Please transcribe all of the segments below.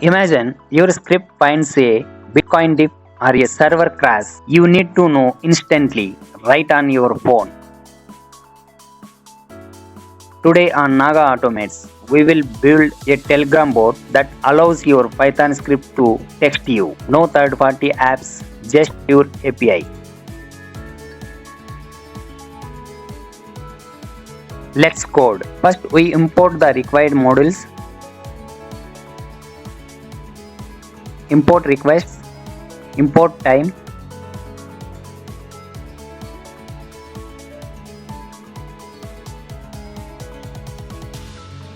Imagine your script finds a Bitcoin dip or a server crash. You need to know instantly, right on your phone. Today on Naga Automates, we will build a Telegram bot that allows your Python script to text you. No third-party apps, just your API. Let's code. First, we import the required modules. Import requests, import time,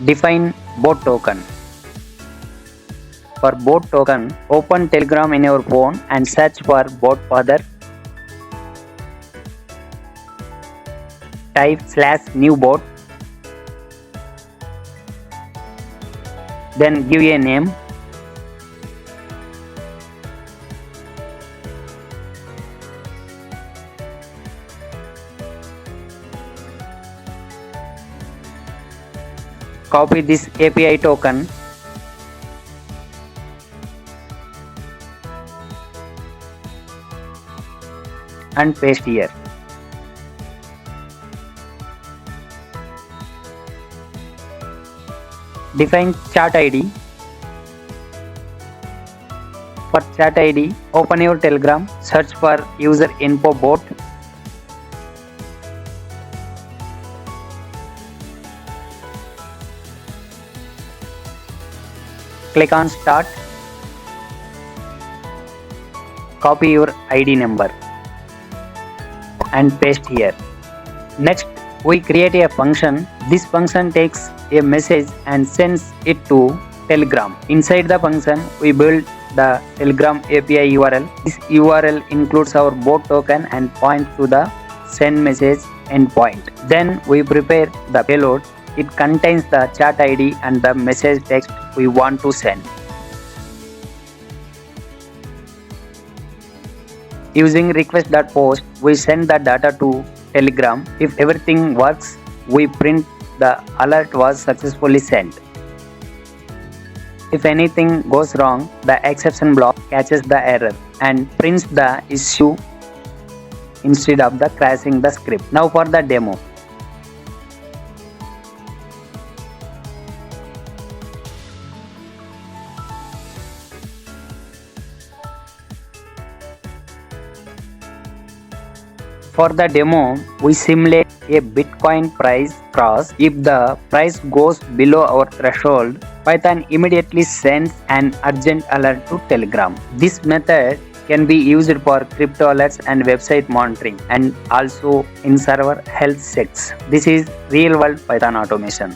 define bot token. For bot token, open Telegram in your phone and search for bot father. Type /new bot. Then give a name. Copy this API token and paste here. Define chat ID. For chat ID, open your Telegram, search for user info bot. Click on start. Copy your ID number and paste here. Next, we create a function. This function takes a message and sends it to Telegram. Inside the function, we build the Telegram API URL. This URL includes our bot token and points to the send message endpoint. Then we prepare the payload. It contains the chat ID and the message text we want to send. Using requests.post, we send the data to Telegram. If everything works, we print the alert was successfully sent. If anything goes wrong, the exception block catches the error and prints the issue instead of the crashing the script. Now for the demo. For the demo, we simulate a Bitcoin price cross. If the price goes below our threshold, Python immediately sends an urgent alert to Telegram. This method can be used for crypto alerts and website monitoring, and also in server health checks. This is real-world Python automation.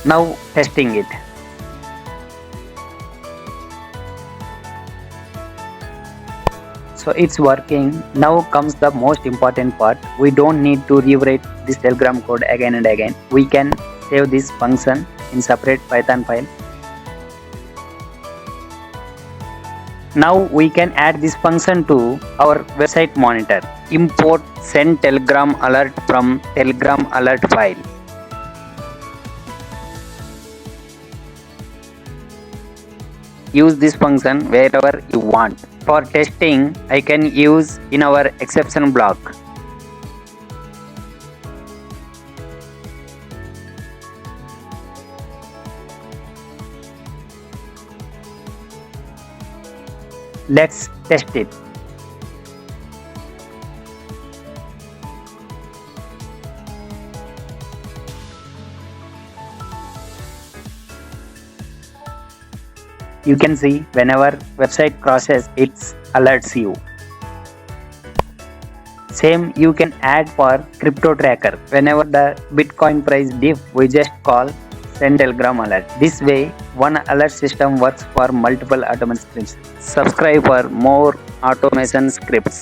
Now testing it. So it's working. Now comes the most important part. We don't need to rewrite this Telegram code again and again. We can save this function in separate Python file. Now we can add this function to our website monitor. Import send Telegram alert from Telegram alert file. Use this function wherever you want. For testing, I can use in our exception block. Let's test it. You can see whenever website crashes, it alerts you. Same you can add for crypto tracker. Whenever the Bitcoin price dip, we just call send telegram alert. This way, one alert system works for multiple automation scripts. Subscribe for more automation scripts.